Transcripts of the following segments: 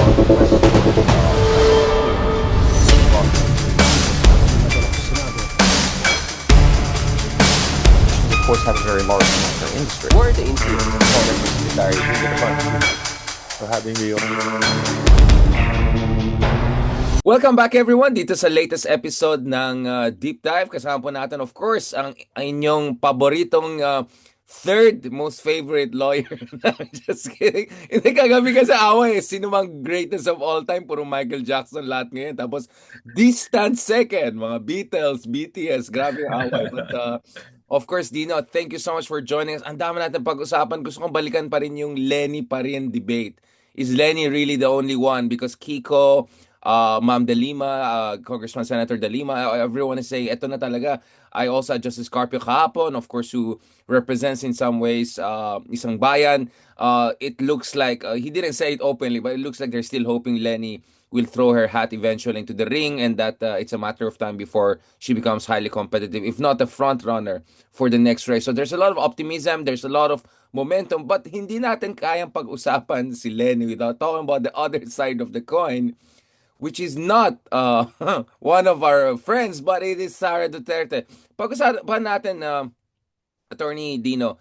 Of course, have a very large amount industry. Where the influence of foreign secretary into the country? For having me on. Welcome back everyone dito sa latest episode ng Deep Dive. Kasama po natin of course ang inyong paboritong third most favorite lawyer. Just kidding. Hindi kagabi kasi away. Sino mang greatest of all time? Puro Michael Jackson lahat ngayon. Tapos distant second, mga Beatles, BTS. Grabe yung away. But of course, Dino, thank you so much for joining us. Ang dami natin pag-usapan. Gusto kong balikan pa rin yung Lenny pa rin debate. Is Lenny really the only one? Because Kiko, Ma'am De Lima, Congressman Senator De Lima, everyone is saying, eto na talaga. I also had Justice Carpio kahapon, of course, who represents in some ways isang bayan. It looks like, he didn't say it openly, but it looks like they're still hoping Lenny will throw her hat eventually into the ring and that it's a matter of time before she becomes highly competitive, if not the front runner for the next race. So there's a lot of optimism, there's a lot of momentum, but hindi natin kayang pag-usapan si Lenny without talking about the other side of the coin, which is not one of our friends, but it is Sara Duterte. Pag-usapan natin, Attorney Dino,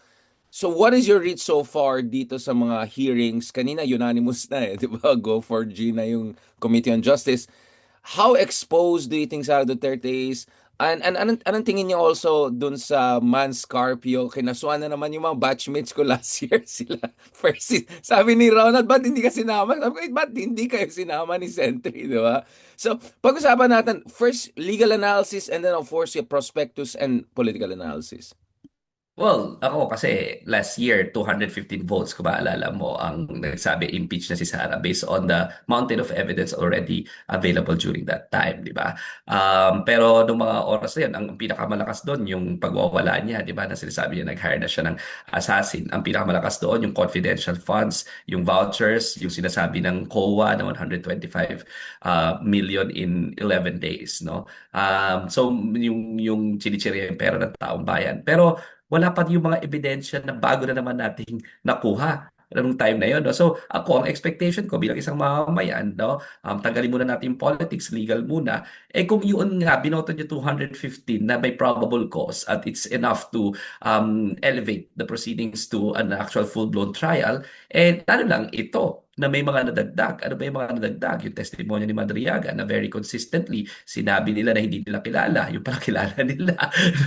so what is your read so far dito sa mga hearings? Kanina unanimous na di ba? Go for G na yung Committee on Justice. How exposed do you think Sara Duterte is? And anong tingin niyo also dun sa Man Scarpio? Kinasuan na naman yung mga batchmates ko last year sila. First, sabi ni Ronald, ba't hindi ka sinama? Sabi ko, ba't hindi kayo sinama ni Sentry, di ba? So, pag-usapan natin, first, legal analysis and then of course, yung prospectus and political analysis. Well, ako kasi last year, 215 votes, kung maalala mo, ang nagsabi impeach na si Sara based on the mountain of evidence already available during that time, di ba? Pero nung mga oras na yun, ang pinakamalakas doon, yung pagwawala niya, di ba, na sinasabi niya, nag-hire na siya ng assassin. Ang pinakamalakas doon, yung confidential funds, yung vouchers, yung sinasabi ng COA na 125 million in 11 days, no? So, yung chinichirya yung pera ng taong bayan. Pero wala pa yung mga ebidensya na bago na naman nating nakuha nung time na yun. No? So ako, ang expectation ko bilang isang mamamayan, no? Tanggalin muna natin yung politics, legal muna. Eh kung yun nga, binoto nyo 215 na may probable cause at it's enough to elevate the proceedings to an actual full-blown trial, eh ano lang ito, na may mga nadagdag. Ano ba yung mga nadagdag? Yung testimonya ni Madriaga na very consistently sinabi nila na hindi nila kilala. Yung pala kilala nila.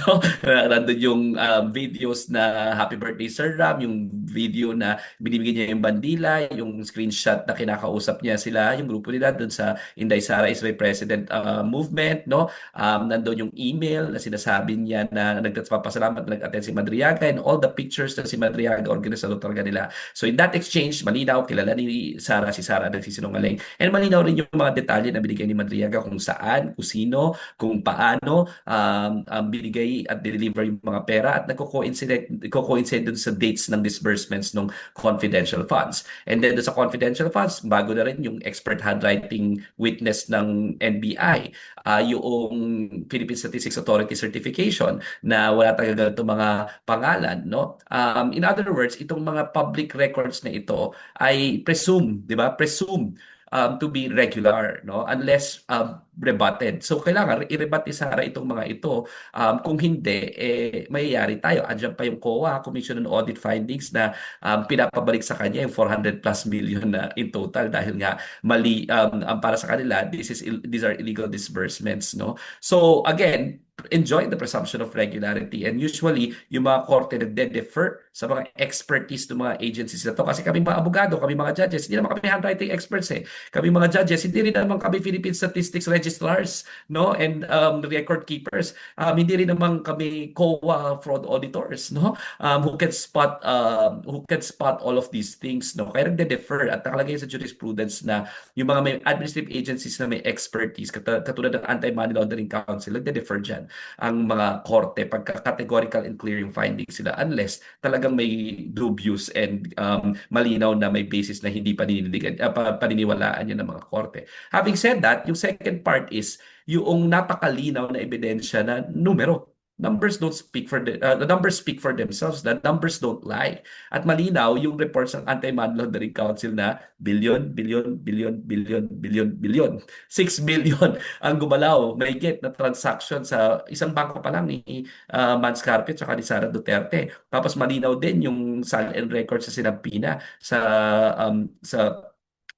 No? Nandun yung videos na Happy Birthday Sir Ram, yung video na binibigyan niya yung bandila, yung screenshot na kinakausap niya sila, yung grupo nila dun sa Inday Sara is my President movement. No? Nandun yung email na sinasabi niya na nagpapasalamat na nag-attend si Madriaga and all the pictures na si Madriaga, organisador talaga nila. So in that exchange, malinaw, kilala ni Sara, si Sara nagsisinungaling. And malinaw rin yung mga detalye na binigay ni Madriaga kung saan, kung sino, kung paano binigay at deliver yung mga pera at nagko-coincide dun sa dates ng disbursements ng confidential funds. And then sa confidential funds, bago na rin yung expert handwriting witness ng NBI, yung Philippine Statistics Authority certification na wala talaga itong mga pangalan. No? In other words, itong mga public records na ito ay presume, di ba? Presume to be regular, no? Unless rebutted. So kailangan i-rebut ni Sara itong mga ito. Kung hindi, eh mayayari tayo. Andiyan pa yung COA, Commission on Audit Findings, na pinapabalik sa kanya yung 400 plus million na in total dahil nga mali para sa kanila, these are illegal disbursements, no? So again, enjoy the presumption of regularity. And usually, yung mga korte nagde-defer sa mga expertise ng mga agencies na to. Kasi kami mga abogado, kami mga judges, hindi naman kami handwriting experts eh. Kami mga judges, hindi rin naman kami Philippine Statistics Registrars, no? And record keepers. Hindi rin naman kami COA fraud auditors, no? Who can spot all of these things, no? Kaya nagde-defer at nakalagay sa jurisprudence na yung mga may administrative agencies na may expertise, katulad ng Anti-Money Laundering Council, nagde-defer dyan ang mga korte pagka categorical and clear yung findings sila unless talagang may dubious and malinaw na may basis na hindi paniniwalaan yan ng mga korte. Having said that, yung second part is yung napakalinaw na ebidensya na numero. numbers don't speak for the numbers speak for themselves. The numbers don't lie. At malinaw yung reports ng Anti-Money Laundering Council na billion, billion, billion, billion, billion, billion. 6 billion ang gumalaw, mahigit na transaction sa isang bangko pa lang ni Mans Carpio at ni Sara Duterte. Tapos malinaw din yung SALN record sa Sinampina sa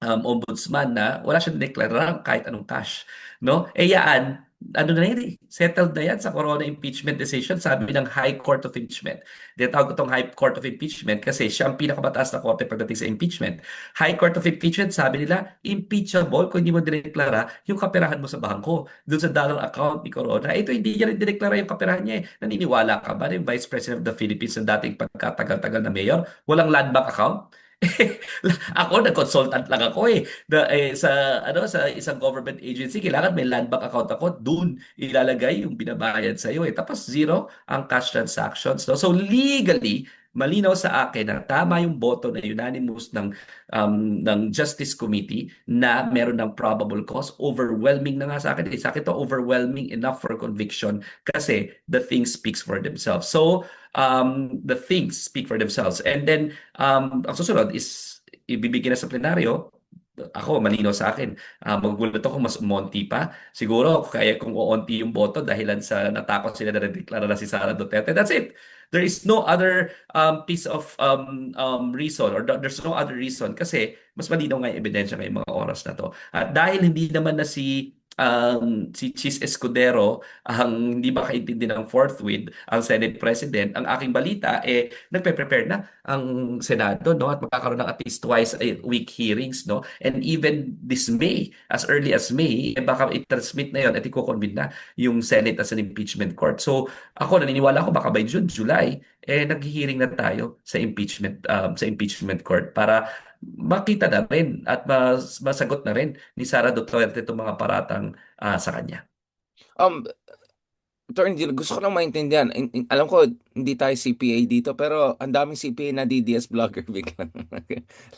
ombudsman na wala siyang deklarang kahit anong cash, no? Yan, ano na yan eh, settled na yan sa Corona impeachment decision, sabi ng High Court of Impeachment. Tinatawag ko itong High Court of Impeachment kasi siya ang pinakamataas na korte pagdating sa impeachment. High Court of Impeachment, sabi nila, impeachable kung hindi mo dineklara yung kaperahan mo sa bangko, doon sa dollar account ni Corona. Ito, hindi niya rin dineklara yung kaperahan niya eh. Naniniwala ka ba na yung Vice President of the Philippines na dating pagkatagal-tagal na mayor, walang land bank account? Ako, nag-consultant lang ako sa isang government agency, kailangan may land bank account ako, doon ilalagay yung binabayad sa iyo tapos zero ang cash transactions, no? So legally malinaw sa akin na tama yung boto na unanimous ng Justice Committee na meron ng probable cause. Overwhelming na nga sa akin. Sa akin to overwhelming enough for conviction kasi the things speaks for themselves. So the things speak for themselves. And then ang susunod is ibibigay na sa plenaryo. Ako, malinaw sa akin. Magugulat ako mas umonti pa. Siguro, kaya kung uonti yung boto dahilan sa natakot sila na deklara na si Sara Duterte. That's it. There is no other piece of reason or there's no other reason kasi mas malinaw nga yung ebidensya ngayong mga oras na to. At dahil hindi naman na si Chis Escudero ang hindi makaintindi ng forthwith ang Senate President, ang aking balita nagpe-prepare na ang Senado, no, at magkakaroon ng at least twice a week hearings, no, and even this May, as early as May, baka i-transmit na yon at i-convene na yung Senate as an impeachment court. So ako naniniwala ako baka by June, July nag-hearing na tayo sa impeachment court para makita na rin at masagot na rin ni Sara Duterte itong mga paratang sa kanya. Um, Attorney Gil, gusto ko lang maintindihan. Alam ko, hindi tayo CPA dito, pero ang daming CPA na DDS vlogger biglang.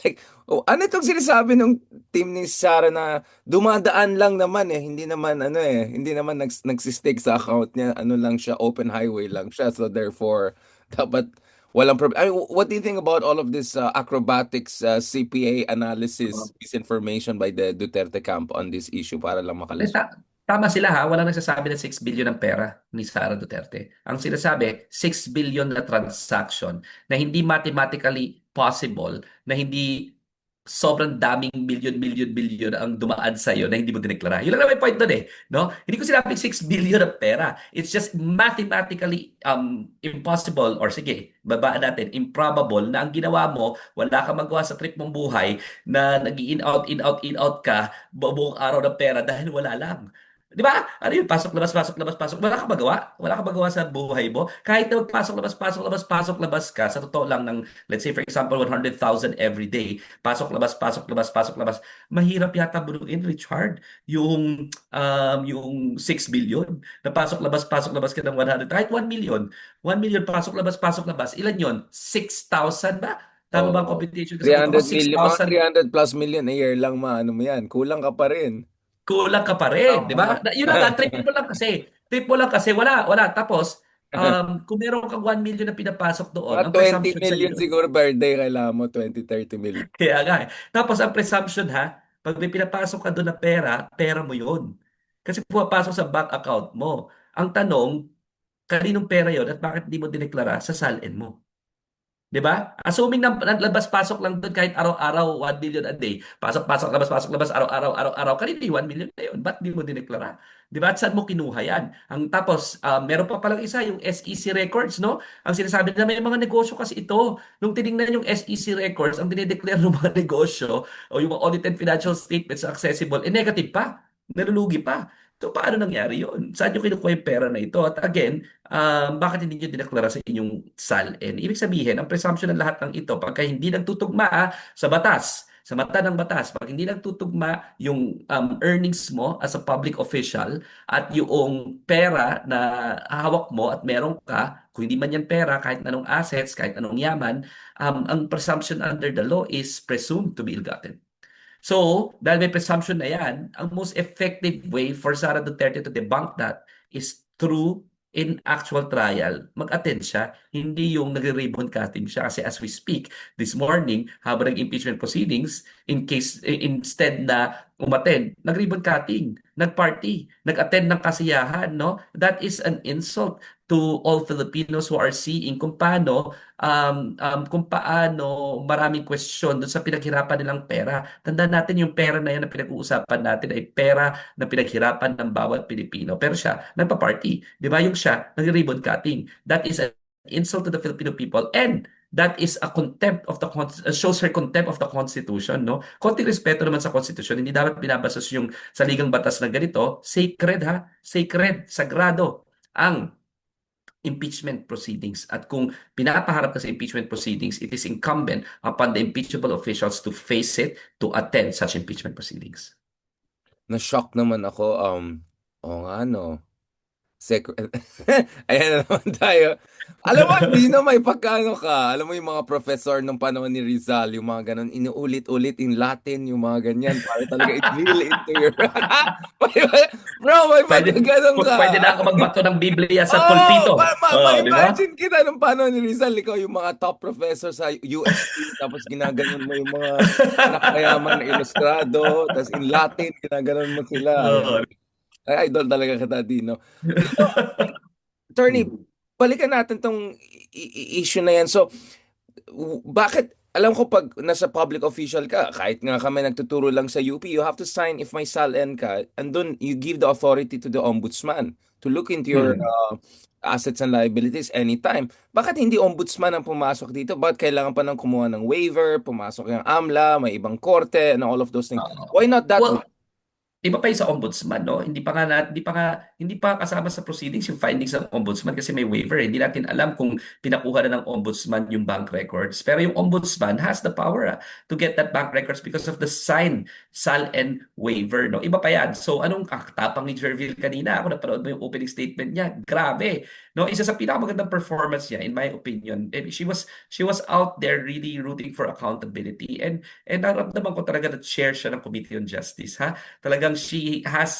Like, ano itong sinasabi ng team ni Sarah na dumadaan lang naman hindi naman hindi naman nagsistake sa account niya, ano lang siya, open highway lang siya. So therefore, dapat walang problem. I mean, what do you think about all of this acrobatics, CPA analysis, misinformation by the Duterte camp on this issue para lang makalusot? Tama sila ha, walang nagsasabi na 6 billion ang pera ni Sara Duterte. Ang sinasabi, 6 billion na transaction na hindi mathematically possible, na hindi sobrang daming billion ang dumaan sa iyo na hindi mo dineklara. Yun lang naman yung point doon no? Hindi ko sinabing 6 billion ang pera. It's just mathematically impossible or sige, babaan natin, improbable na ang ginawa mo, wala kang magawa sa trip mong buhay na nag-in out, in out, in out ka buong araw ng pera dahil wala lang. Di ba? Ano yun? Pasok, labas, pasok, labas, pasok. Wala kang magawa. Wala kang magawa sa buhay mo. Kahit na pasok, labas, pasok, labas, pasok, labas ka, sa totoo lang ng, let's say for example, 100,000 every day, pasok, labas, pasok, labas, pasok, labas, mahirap yata bunuin, Richard, yung 6 billion. Na pasok, labas ka ng 100. Kahit 1 million. 1 million, pasok, labas, labas. Ilan yon? 6,000 ba? Tama ba ang computation? Kasi 300 million, mga 6,000. 300 plus million a year lang maano mo yan. Kulang ka pa rin. Kulang ka pa rin, di ba? Yun lang, trip mo lang kasi. Trip mo lang kasi, wala. Tapos, kung meron kang 1 million na pinapasok doon, Mga ang 20 presumption sa million iyo, siguro per day kailangan mo, 20, 30 million. kaya nga Tapos, ang presumption pag may pinapasok ka doon na pera, pera mo yun. Kasi pumapasok sa bank account mo. Ang tanong, kaninong pera yon at bakit hindi mo dineklara sa SALN mo? 'Di ba? Assuming na labas-pasok lang doon kahit araw-araw 1 million a day. Pasok-pasok, labas-pasok, labas araw-araw, araw-araw. Kanina yung 1 million na yun. Ba't di mo dineklara? 'Di ba? At saan mo kinuha yan? Tapos, meron pa palang isa, yung SEC records, no? Ang sinasabi na may mga negosyo kasi ito. Nung tinignan yung SEC records, ang dinideclare ng mga negosyo o yung mga audited financial statements accessible, negative pa. Nalulugi pa. So, paano nangyari yun? Saan nyo kinukuha yung pera na ito? At again, bakit hindi nyo dineklara sa inyong SALN? Ibig sabihin, ang presumption ng lahat ng ito, pagka hindi nagtutugma sa batas, sa mata ng batas, pag hindi nagtutugma yung earnings mo as a public official at yung pera na hawak mo at meron ka, kung hindi man yan pera, kahit anong assets, kahit anong yaman, ang presumption under the law is presumed to be ill-gotten. So, dahil may presumption na yan, ang most effective way for Sara Duterte to debunk that is through in actual trial, mag-attend siya. Hindi yung nagre-ribbon cutting siya. Kasi as we speak, this morning, habang nag-impeachment proceedings, instead na umattend, nag-ribbon cutting, nag-party, nag-attend ng kasiyahan, no? That is an insult to all Filipinos who are seeing kung paano maraming question doon sa pinaghirapan nilang pera. Tandaan natin yung pera na yan na pinag-uusapan natin ay pera na pinaghirapan ng bawat Pilipino. Pero siya, nagpa-party. Di ba? Yung siya, nag-ribbon cutting. That is an insult to the Filipino people and that is a contempt of the shows her contempt of the Constitution, no? Konting respeto naman sa Constitution, hindi dapat binabastos yung saligang batas na ganito. Sacred ha, sacred, sagrado ang impeachment proceedings. At kung pinapaharap ka sa impeachment proceedings, it is incumbent upon the impeachable officials to face it, to attend such impeachment proceedings. Na-shock naman ako. Oo nga, no. Ayan na naman tayo. Alam mo, hindi na may pagkano ka. Alam mo yung mga professor nung panahon ni Rizal, yung mga ganun, inuulit-ulit in Latin, yung mga ganyan, para talaga it drill into your... Bro, may Pwede, pagkaganon ka. pwede na ako magbato ng Biblia sa Oh, pulpito. Di ba? ma-imagine kita nung panahon ni Rizal, ikaw yung mga top professor sa UST, tapos ginaganon mo yung mga nakayaman na ilustrado, tapos in Latin, ginaganon mo sila. Oo. Ay, idol talaga kita, Dino. Attorney, balikan natin tong issue na yan. So, bakit, alam ko pag nasa public official ka, kahit nga kami nagtuturo lang sa UP, you have to sign if may SALN ka, and dun you give the authority to the ombudsman to look into your assets and liabilities anytime. Bakit hindi ombudsman ang pumasok dito? Bakit kailangan pa nang kumuha ng waiver, pumasok yung AMLA, may ibang korte, and all of those things? Why not that Well, one? iba pa yung sa ombudsman, no? Hindi pa kasama sa proceedings yung findings ng ombudsman kasi may waiver. Hindi natin alam kung pinakuha na ng ombudsman yung bank records. Pero yung ombudsman has the power to get that bank records because of the signed SALN waiver, no? Iba pa yan. So anong tapang ni Jervil kanina? Ako napanood mo yung opening statement niya. Grabe. No, isa sa pinakamagandang performance niya in my opinion. She was out there really rooting for accountability and naramdaman ko talaga na chair siya ng Committee on Justice, ha? Talagang she had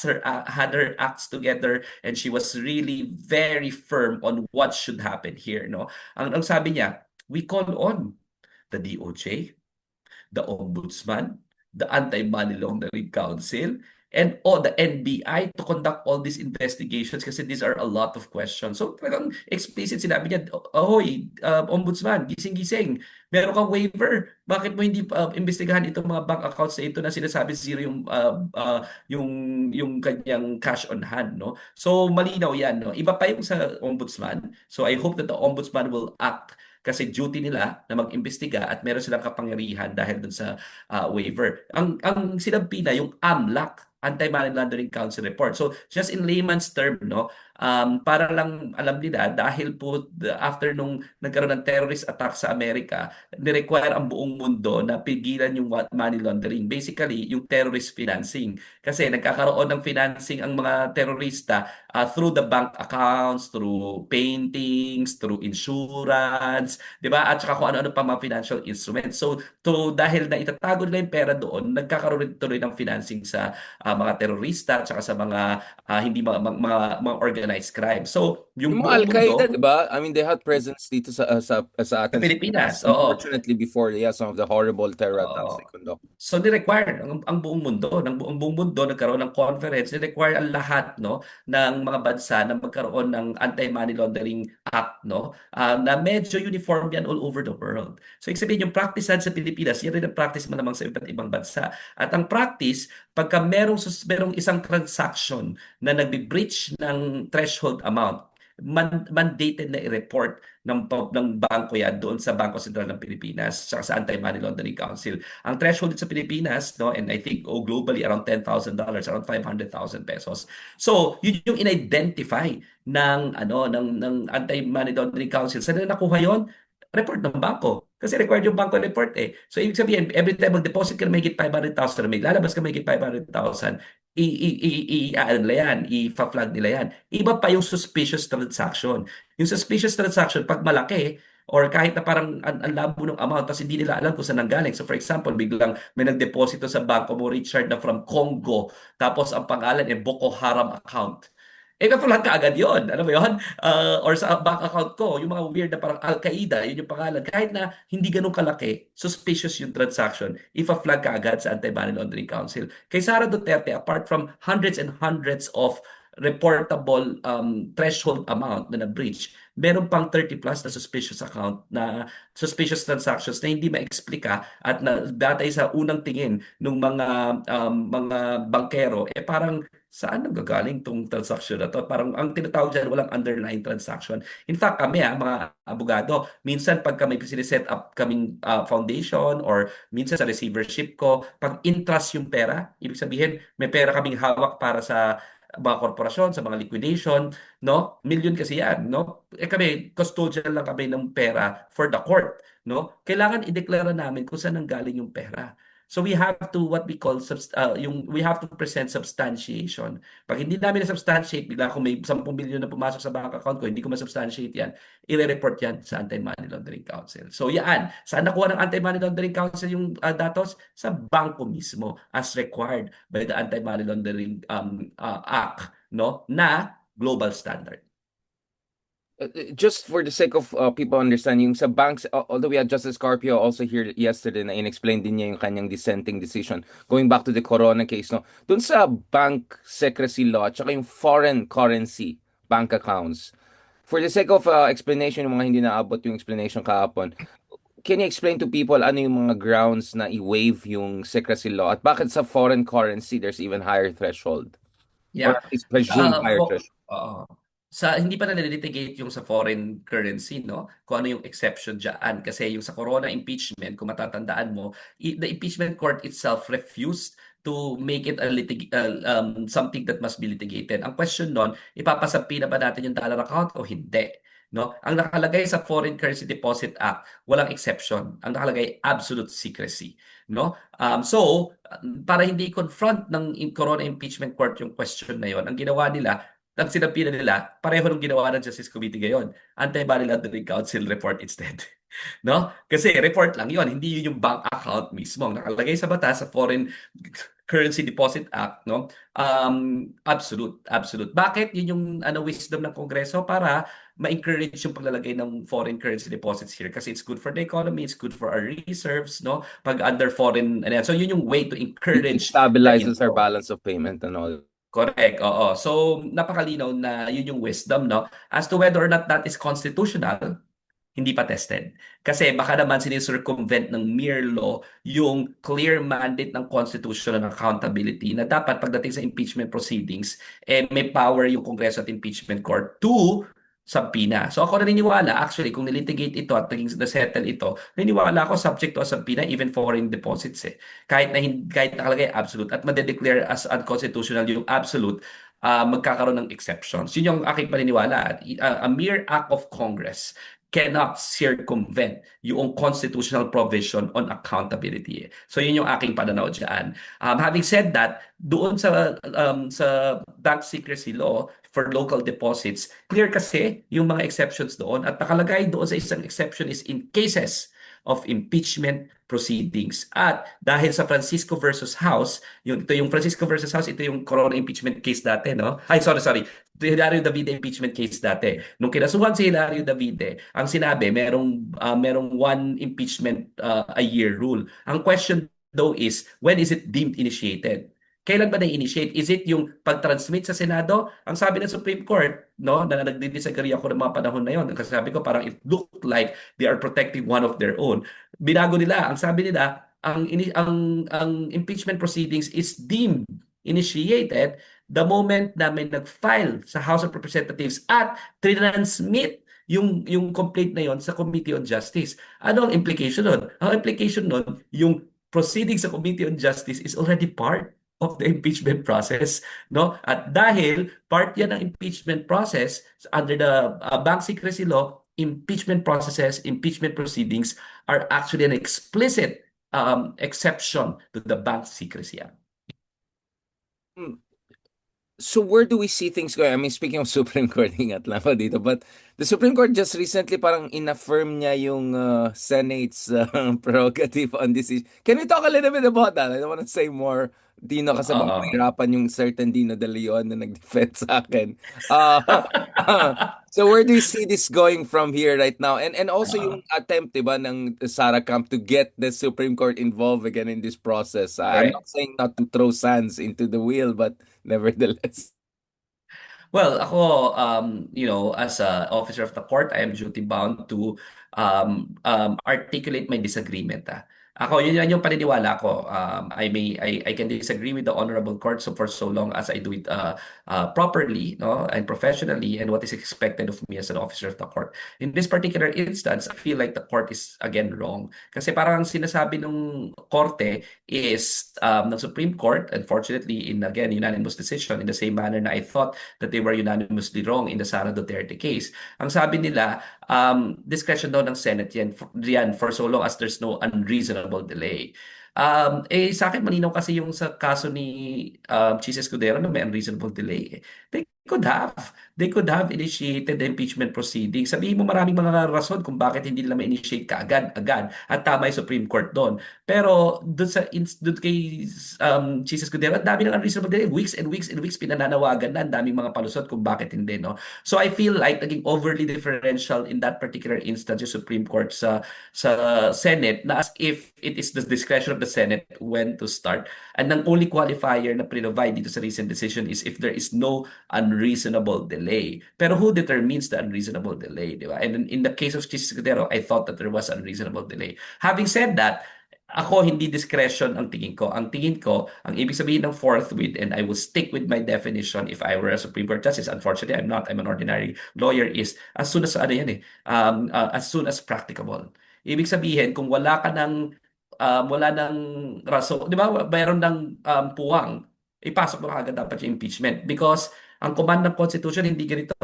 her acts together and she was really very firm on what should happen here, no? Ang sabi niya, we call on the DOJ, the Ombudsman, the Anti-Money Laundering Council, and the NBI to conduct all these investigations kasi these are a lot of questions. So talagang explicit sinabi niya, ahoy, Ombudsman, gising-gising, meron kang waiver. Bakit mo hindi imbestigahan itong mga bank accounts na ito na sinasabi zero yung kanyang cash on hand, no? So malinaw yan, no? Iba pa yung sa Ombudsman. So I hope that the Ombudsman will act kasi duty nila na mag-imbestiga at meron silang kapangyarihan dahil dun sa waiver. Ang sinabi na yung AMLAC, Anti-Money Laundering Council report. So just in layman's term, no, para lang alam nila dahil po after nung nagkaroon ng terrorist attack sa Amerika, ni-require ang buong mundo na pigilan yung money laundering. Basically, yung terrorist financing. Kasi nagkakaroon ng financing ang mga terorista through the bank accounts, through paintings, through insurance, 'di ba? At saka kung ano-ano pa mga financial instruments. So, dahil na itatago nila yung pera doon, nagkakaroon tuloy ng financing sa mga terorista at saka sa mga hindi mga organized crime. So, yung Yung mga buong Al-Qaeda, mundo di ba? I mean, they had presence dito sa sa atin. Pilipinas, oo. Unfortunately, before, yeah, some of the horrible terror attacks Oo. they conduct. So ni-require ang buong mundo, ang buong mundo nagkaroon ng conference, ni-require ang lahat, no, ng mga bansa na magkaroon ng Anti-Money Laundering Act, no, na medyo uniform yan all over the world. So ibig sabihin yung practice sa Pilipinas, yan rin ang practice malamang sa iba't ibang bansa. At ang practice, pagka merong isang transaction na nagbe-breach ng threshold amount, mandated na i-report ng bangko yan doon sa Bangko Sentral ng Pilipinas at sa Anti-Money Laundering Council. Ang threshold sa Pilipinas, no, and I think globally around $10,000, around 500,000 pesos. So, yun yung in-identify ng Anti-Money Laundering Council. Saan na nakuha yun? Report ng bangko. Kasi required yung bangko report eh. So, ibig sabihin, every time mag-deposit ka na may higit 500,000, may lalabas ka may higit 500,000, ano nila yan, i-flag nila yan. Iba pa yung suspicious transaction. Yung suspicious transaction, pag malaki, or kahit na parang ang labo ng amount tapos hindi nila alam kung saan nanggaling. So for example, biglang may nagdeposito sa bangko mo, Richard, na from Congo, tapos ang pangalan ay Boko Haram account. ka-flag ka agad yun. Alam mo yun? Or sa bank account ko, yung mga weird na parang Al-Qaeda, yun yung pangalan. Kahit na hindi ganun kalaki, suspicious yung transaction, ipa-flag ka agad sa Anti-Money Laundering Council. Kay Sara Duterte, apart from hundreds and hundreds of reportable threshold amount na na-breach, meron pang 30 plus na suspicious account na suspicious transactions na hindi ma-explika at na batay sa unang tingin ng mga bankero parang saan nanggagaling tong transaction na to? Parang ang tinatawag dyan, walang underlying transaction. In fact, kami mga abogado, minsan pag kami siniset up kaming foundation or minsan sa receivership ko, pag entrust yung pera, ibig sabihin, may pera kaming hawak para sa mga korporasyon, sa mga liquidation, no? Million kasi yan, no? Kami, custodian lang kami ng pera for the court, no? Kailangan ideklara namin kung saan nanggaling yung pera. So we have to what we call we have to present substantiation. Pag hindi namin na-substantiate, bigla kung may 10 milyon na pumasok sa bank account ko, hindi ko ma-substantiate yan, i-report yan sa Anti-Money Laundering Council. So yan, saan nakuha ng Anti-Money Laundering Council yung datos? Sa bangko mismo as required by the Anti-Money Laundering Act, no, na global standard. Just for the sake of people understanding, yung sa banks, although we had Justice Carpio also here yesterday na in-explain din niya yung kanyang dissenting decision, going back to the Corona case, no? Dun sa bank secrecy law, tsaka yung foreign currency bank accounts, for the sake of explanation, yung mga hindi naabot yung explanation kahapon, can you explain to people ano yung mga grounds na i-waive yung secrecy law at bakit sa foreign currency there's even higher threshold? Or Yeah. at least presumed higher Mo threshold? Oo. Sa hindi pa na nalilitigate yung sa foreign currency, no? Kung ano yung exception diyan kasi yung sa Corona impeachment, kung matatandaan mo, the impeachment court itself refused to make it something that must be litigated. Ang question nun, ipapasapi na ba natin yung dollar account o hindi? No? Ang nakalagay sa Foreign Currency Deposit Act, walang exception. Ang nakalagay, absolute secrecy. No? Para hindi confront ng Corona Impeachment Court yung question na yon, ang ginawa nila, ang sinabi na nila, pareho ng ginawa ng Justice Committee ngayon. Anti-Money Laundering Council report instead. No? Kasi report lang yon, hindi yun yung bank account mismo. Ang nakalagay sa batas sa Foreign Currency Deposit Act, no? Absolute. Bakit? Yun yung wisdom ng Kongreso para ma-encourage yung paglalagay ng foreign currency deposits here kasi it's good for the economy, it's good for our reserves, no? Pag under foreign, so yun yung way to It encourage stabilizes the our inflow. balance of payment and all. Correct, oo. So, napakalinaw na yun yung wisdom, no? As to whether or not that is constitutional, hindi pa tested. Kasi baka naman sinicircumvent ng mere law yung clear mandate ng Constitution and accountability na dapat pagdating sa impeachment proceedings, may power yung Kongreso at Impeachment Court to subpoena. So ako naniniwala, actually, kung nilitigate ito at naging na-settle ito, naniniwala ako subject to a subpoena even foreign deposits kahit nakalagay absolute at madedeclare as unconstitutional yung absolute, magkakaroon ng exceptions. Yun yung aking paniniwala. A mere act of Congress cannot circumvent yung constitutional provision on accountability. So yun yung aking pananaw dyan. Having said that, doon sa bank secrecy law for local deposits, clear kasi yung mga exceptions doon at nakalagay doon sa isang exception is in cases of impeachment proceedings. At dahil sa Francisco versus House, ito yung Francisco versus House, ito yung Corona impeachment case dati, no? Ay, sorry. Ito yung Hilario Davide impeachment case dati. Nung kinasuhan si Hilario Davide, ang sinabi, merong one impeachment a year rule. Ang question though is, when is it deemed initiated? Kailan ba na-initiate? Is it yung pag-transmit sa Senado? Ang sabi ng Supreme Court, no, na nagdi-disagree ako ng mga panahon na yon. Kasi sabi ko parang it looked like they are protecting one of their own. Binago nila. Ang sabi nila, ang impeachment proceedings is deemed initiated the moment na may nag-file sa House of Representatives at transmit yung complaint na yon sa Committee on Justice. Ano ang implication nun? Ang implication nun, yung proceedings sa Committee on Justice is already part of the impeachment process, no? At dahil part yan ng impeachment process under the bank secrecy law, impeachment processes, impeachment proceedings are actually an explicit exception to the bank secrecy act. So where do we see things going? I mean, speaking of Supreme Court, ingat lang ako dito, but the Supreme Court just recently parang inaffirm niya yung Senate's prerogative on this issue. Can we talk a little bit about that? I don't want to say more Dino kasi baka Oo. mahirapan yung certain Dino De Leon na nag-defend sa akin. Uh, so where do you see this going from here right now? And also Oo. yung attempt, 'di ba, ng Sarah Camp to get the Supreme Court involved again in this process. I'm not Correct. saying not to throw sands into the wheel, but nevertheless. Well, ako, as a officer of the court, I am duty bound to articulate my disagreement. Ako, yun yan yung paniniwala ko. I can disagree with the honorable court so for so long as I do it properly, no, and professionally, and what is expected of me as an officer of the court. In this particular instance, I feel like the court is again wrong. Kasi parang ang sinasabi ng korte is ng Supreme Court, unfortunately, in again unanimous decision in the same manner na I thought that they were unanimously wrong in the Sara Duterte case. Ang sabi nila, discretion daw ng Senate yan for so long as there's no unreasonable delay. Sa akin malinaw kasi yung sa kaso ni Chis Escudero na may unreasonable delay. They could have initiated the impeachment proceeding. Sabihin mo maraming mga rason kung bakit hindi nila ma-initiate kaagad-agad at tama yung Supreme Court doon. Pero doon kay Chis Escudero, ang dami ng unreasonable delay. Weeks and weeks and weeks pinananawagan na, ang daming mga palusot kung bakit hindi, no? So I feel like naging overly differential in that particular instance yung Supreme Court sa Senate na as if it is the discretion of the Senate when to start. And ang only qualifier na provide dito sa recent decision is if there is no unreasonable delay. Pero who determines the unreasonable delay, di ba? And in the case of Chis Escudero, I thought that there was unreasonable delay. Having said that, ako hindi discretion ang tingin ko. Ang tingin ko, ang ibig sabihin ng forthwith, and I will stick with my definition if I were a Supreme Court Justice. Unfortunately, I'm not. I'm an ordinary lawyer. Is as soon as ano yan as soon as practicable. Ibig sabihin, kung wala ng raso, di ba, mayroon ng puwang, ipasok mo agad dapat yung impeachment because ang command ng Constitution hindi ganito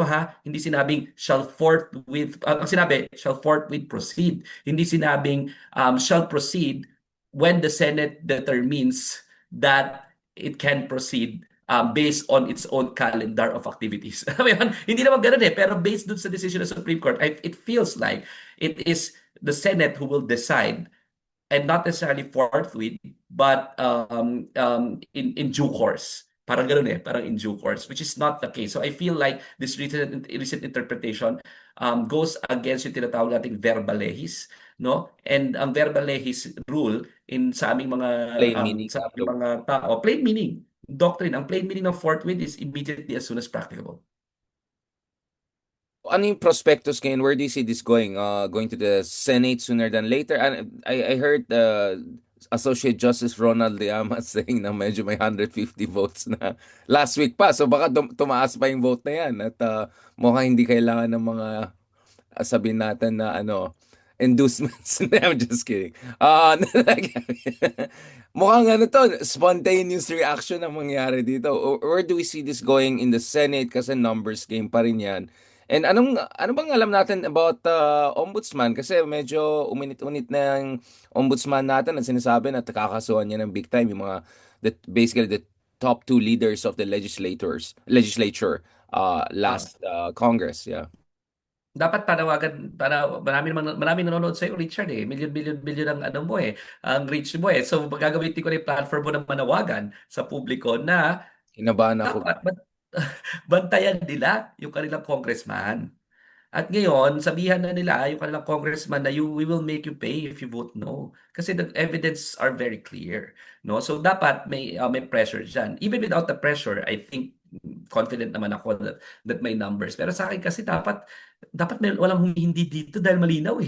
hindi sinabing ang sinabi shall forthwith proceed, hindi sinabing shall proceed when the Senate determines that it can proceed based on its own calendar of activities. Alam mo yun? Hindi naman ganun pero based dun sa decision ng Supreme Court, it feels like it is the Senate who will decide and not necessarily forthwith, but in due course. Parang ganun parang in due course, which is not the case. So I feel like this recent interpretation goes against yung tinatawag nating verba lehis, no? And ang verba lehis rule sa aming mga Plain meaning sa of aming the mga tao, plain meaning, doctrine, ang plain meaning ng forthwith is immediately as soon as practicable. ano yung prospectus ngayon? Where do you see this going? Going to the Senate sooner than later? And I heard Associate Justice Ronald Llamas saying na medyo may 150 votes na last week pa. So baka tumaas pa yung vote na yan. At mukhang hindi kailangan ng mga sabihin natin na inducements. I'm just kidding. Mukhang spontaneous reaction ang mangyari dito. Where do we see this going in the Senate? Kasi numbers game pa rin yan. And ano bang alam natin about ombudsman? Kasi medyo uminit-unit na yung ombudsman natin at sinasabi na kakasuhan niya ng big time yung mga basically the top two leaders of the legislature last Congress. Yeah. Dapat para marami nanonood sa iyo, Richard Million ang ano mo ang reach mo So gagamitin ko na yung platform mo na manawagan sa publiko na Kinabahan ako. dapat bantayan nila yung kanilang congressman. At ngayon, sabihan na nila yung kanilang congressman na we will make you pay if you vote no. Kasi the evidence are very clear, no? So dapat may pressure diyan. Even without the pressure, I think confident naman ako that may numbers. Pero sa akin kasi dapat may walang hindi dito dahil malinaw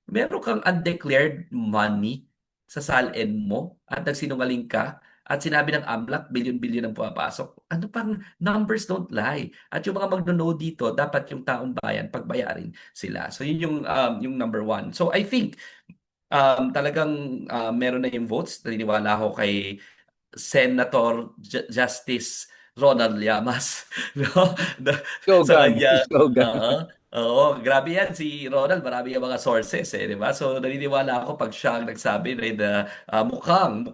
Meron kang undeclared money sa SALN mo at nagsinungaling ka at sinabi ng AMLAC, billion-billion ang pumapasok. Ano pang numbers don't lie. At yung mga magno dito, dapat yung taong bayan pagbayarin sila. So yun yung number one. So I think talagang meron na yung votes. Naniniwala ako kay Senator Justice Ronald Llamas, no? Shogun. Sa kanya, Shogun. Oo, grabe yan. Si Ronald, marami yung mga sources eh, di ba? So, naniniwala ako pag siya ang nagsabi na mukhang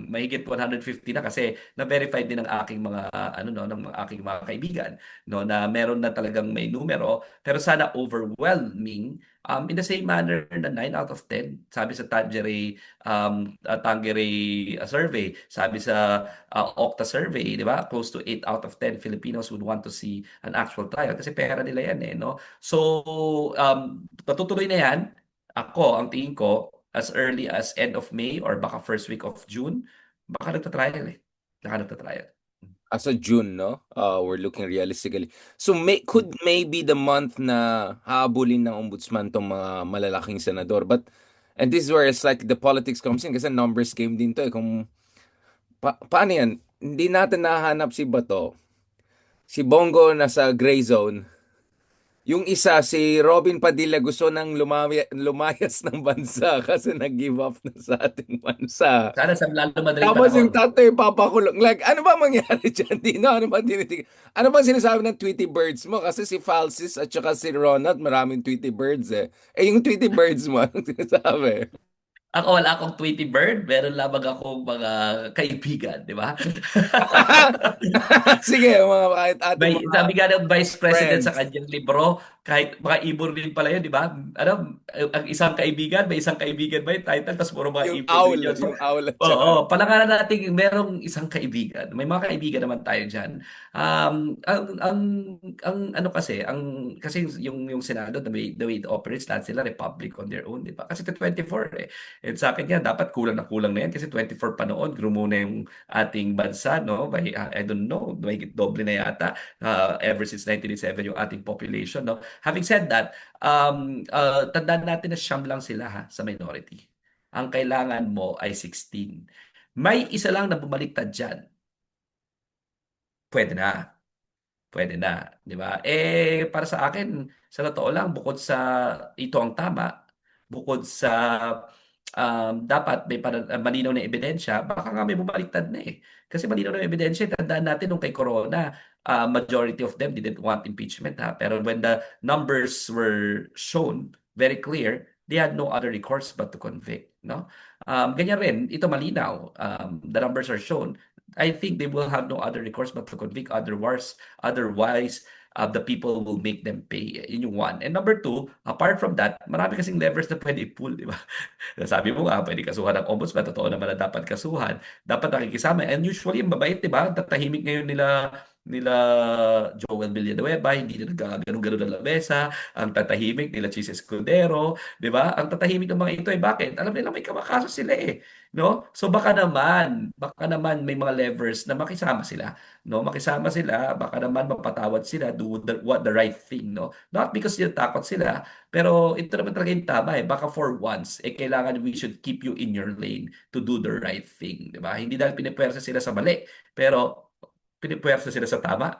mahigit 150 na kasi na-verified din ng aking mga, ano no, ng aking mga kaibigan, no, na meron na talagang may numero. Pero sana overwhelming, in the same manner na 9 out of 10. Sabi sa Tangeray survey, sabi sa Okta survey, di ba? Close to 8 out of 10 Filipinos would want to see an actual trial kasi pera nila yan eh, no? So, patutuloy na yan. Ako, ang tingin ko, as early as end of May or baka first week of June, baka nagtatrial eh. Baka nagtatrial. As of June, no? We're looking realistically. So could maybe the month na habulin ng ombudsman tong mga malalaking senador. And this is where it's like the politics comes in kasi numbers game din to eh. Kung paano yan? Hindi natin nahanap si Bato. Si Bongo nasa gray zone. Yung isa, si Robin Padilla gusto nang lumayas ng bansa kasi nag-give up na sa ating bansa. Sana sa lalo madaling Tapos yung panahon. tatay papakulong. Like, ano ba mangyari dyan, Dino? Ano ba tinitig? Ano bang sinasabi ng Tweety Birds mo? Kasi si Falsis at saka si Ronald, maraming Tweety Birds eh. Eh, yung Tweety Birds mo, anong sinasabi? Ako wala akong Tweety Bird, meron lamang akong mga kaibigan, di ba? Sige, mga kahit ating mga Sabi nga ng Vice President sa friends. kanyang libro, kahit mga ibon din pala yun, di ba? Ano, ang isang kaibigan, may isang kaibigan ba yung title, tapos puro mga ibon din yun. So, Yung owl at saka. oo, palanganan natin merong isang kaibigan. May mga kaibigan naman tayo dyan. Ang ano kasi yung Senado, the way it operates, lahat sila republic on their own, di ba? Kasi 24 eh. And sa akin yan, dapat kulang na kulang na yan kasi 24 pa noon, grumo na yung ating bansa, no? By, I don't know, may doble na yata ever since 1987 yung ating population, no? Having said that, tandaan natin na siyam lang sila ha, sa minority. Ang kailangan mo ay 16. May isa lang na bumaliktad dyan, pwede na. Pwede na, di ba? Eh, para sa akin, sa totoo lang, bukod sa ito ang tama, bukod sa dapat may malinaw na ebidensya, baka nga may bumaliktad na eh. Kasi malinaw na ebidensya, tandaan natin nung kay Corona, majority of them didn't want impeachment ha. Pero when the numbers were shown very clear, they had no other recourse but to convict, no? Ganyan rin, ito malinaw. The numbers are shown. I think they will have no other recourse but to convict. Otherwise, the people will make them pay. Yun yung one. And number two, apart from that, marami kasing levers na pwede i-pull, di ba? Sabi mo nga, pwede kasuhan ng ombudsman. Totoo naman na dapat kasuhan. Dapat nakikisama. And usually, yung mabait, di ba? Tatahimik ngayon nila Joel Villanueva, hindi na nagkaganon-ganon ng lamesa. Ang tatahimik nila Chis Escudero, di ba? Ang tatahimik ng mga ito ay bakit? Alam nila may kamakaso sila eh. No? So baka naman may mga levers na makisama sila, no? Makisama sila, baka naman mapatawad sila, do what the right thing, no? Not because takot sila, pero ito naman talaga yung tama eh. Baka for once, kailangan we should keep you in your lane to do the right thing, di ba? Hindi dahil pinipwersa sila sa mali, pero pinipwersa sila sa tama.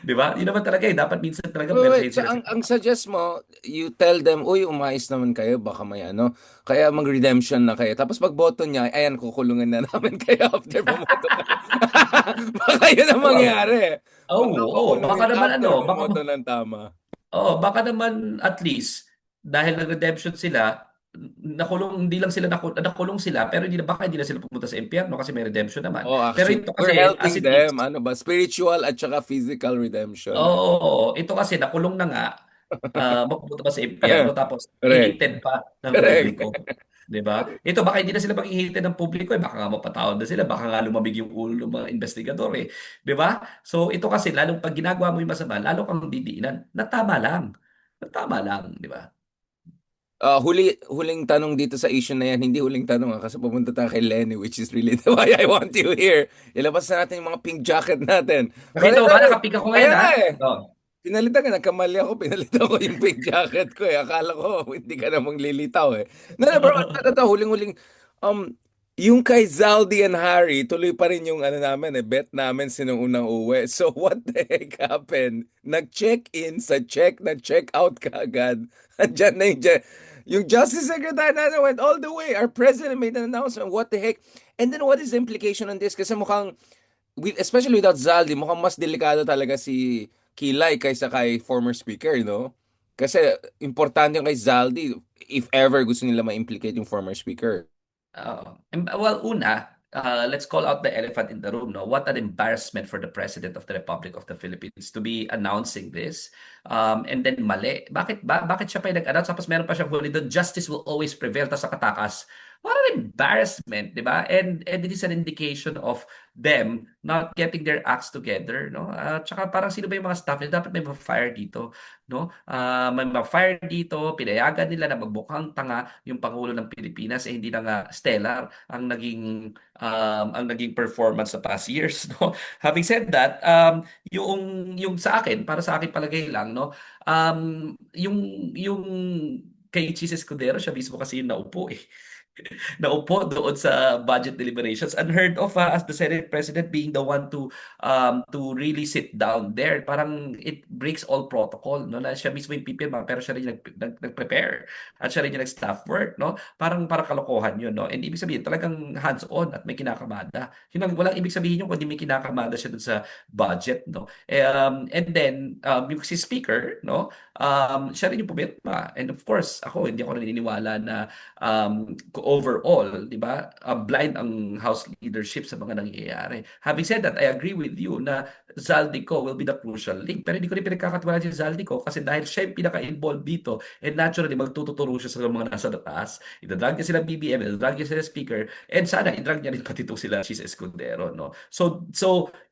Di ba? Yun naman talaga eh. Dapat minsan talaga Wait. pwersahin So, sila sa ang tama. suggest mo, you tell them, uy, umayos naman kayo, baka may ano, kaya mag-redemption na kayo. Tapos pag boto niya, ayan, kukulungan na namin kayo after bumoto kayo. Baka yun ang Oo, mangyari. oo, Baka oo. Baka kukulungin naman after bumoto ng tama. baka naman at least dahil nag-redemption sila, nakulong hindi lang sila nakulong sila pero hindi na sila pumunta sa impyerno kasi may redemption naman. Oh, Pero actually, ito we're kasi as helping it is, them. Ano ba? Spiritual at saka physical redemption. oo, ito kasi nakulong na nga, mapupunta pa sa impyerno tapos Correct. hated pa ng Correct. publiko. 'Di ba? Ito baka hindi na sila maging hated ng publiko eh, baka nga mapatawad na sila, baka nga lumamig yung ulo ng mga investigador eh. 'Di ba? So ito kasi lalong pag ginagawa mo yung masama, lalo kang didiinan. Natama lang. Natama lang, 'di ba? Huling tanong dito sa issue na yan, hindi huling tanong kasi pupunta tayo kay Lenny, which is really why I want you here. Ilabas na natin yung mga pink jacket natin. But Nakita mo ito, ba? Nakapika ko ngayon ayan ha? na eh. Oh. Pinalitan ka, nagkamali ako, pinalitan ko yung pink jacket ko eh. Akala ko, hindi ka namang lilitaw eh. No, bro, ito, huling-huling. Yung kay Zaldi and Harry, tuloy pa rin yung ano namin eh, bet namin sinong unang uwi. So what the heck happened? Nag-check-in sa check na check-out ka agad. Andyan na yung Justice Secretary natin went all the way. Our President made an announcement. What the heck? And then what is the implication on this? Kasi mukhang, especially without Zaldi, mukhang mas delikado talaga si Kilay kaysa kay former speaker, no? Kasi importante yung kay Zaldi if ever gusto nila ma-implicate yung former speaker. Well, una, let's call out the elephant in the room. No, what an embarrassment for the President of the Republic of the Philippines to be announcing this, and then mali. Bakit ba? Bakit siya pa yung nag-announce? Tapos meron pa siyang huli doon, justice will always prevail. Tapos nakatakas. What an embarrassment, di ba? And it is an indication of them not getting their acts together, no? Tsaka parang sino ba yung mga staff nila? Dapat may ma-fire dito, no? May ma-fire dito, pinayagan nila na magmukhang tanga yung Pangulo ng Pilipinas, hindi na nga stellar ang naging performance sa past years, no? Having said that, yung sa akin, para sa akin palagay lang, no? Yung kay Chis Escudero, siya mismo kasi yung naupo eh. Naupo doon sa budget deliberations. Unheard of as the Senate President being the one to really sit down there. Parang it breaks all protocol, no? Na siya mismo yung pipirma pero siya rin yung nag-prepare at siya rin yung nag-staff work, no? Parang kalokohan yun, no? And ibig sabihin talagang hands-on at may kinakamada. Yun ang walang ibig sabihin yung kundi may kinakamada siya dun sa budget, no? And then yung si speaker, no? Siya rin yung pumirma. And of course, hindi ako naniniwala na overall, di ba, blind ang House leadership sa mga nangyayari. Having said that, I agree with you na Zaldico will be the crucial link. Pero hindi ko rin pinagkakatiwalaan si Zaldico kasi dahil siya yung pinaka-involved dito and naturally magtututuro siya sa mga nasa taas. Idadrag niya sila BBM, idadrag niya sila speaker, and sana idrag niya rin pati ito sila Chis Escudero. No? So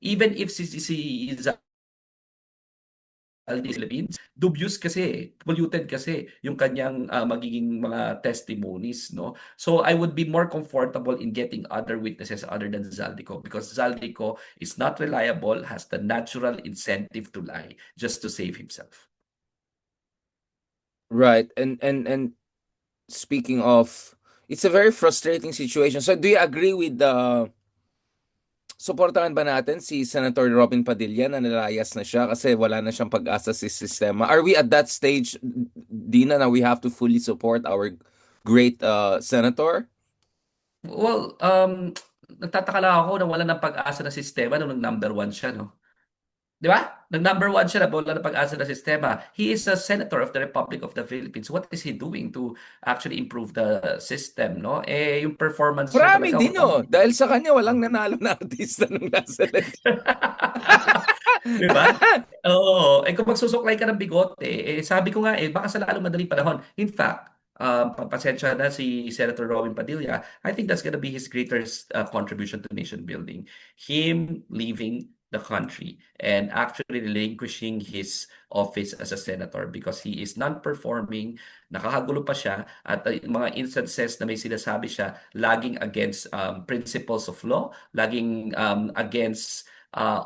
even if si Aldi Philippines, dubious kasi, polluted kasi yung kanyang magiging mga testimonies, no? So I would be more comfortable in getting other witnesses other than Zaldico because Zaldico is not reliable, has the natural incentive to lie just to save himself. Right. And speaking of, it's a very frustrating situation. So do you agree with the suportahan ba natin si Senator Robin Padilla na nalayas na siya kasi wala na siyang pag-asa sa sistema? Are we at that stage, Dina, na we have to fully support our great senator? Well, nagtataka lang ako na wala ng pag-asa na sistema nung number one siya, no? Di ba? Nag-number one siya na wala ng pag-asa na sistema. He is a senator of the Republic of the Philippines. What is he doing to actually improve the system, no? Yung performance niya Marami talaga. din, no? Dahil sa kanya, walang nanalo na artista nung nasa election. Di ba? Oo. Kung magsusuklay ka ng bigote, sabi ko nga, baka sa lalong madaling panahon. In fact, pasensya na si Senator Robin Padilla, I think that's gonna be his greatest contribution to nation building. Him leaving the country and actually relinquishing his office as a senator because he is non-performing, nakakagulo pa siya, at mga instances na may sinasabi siya laging against principles of law, laging against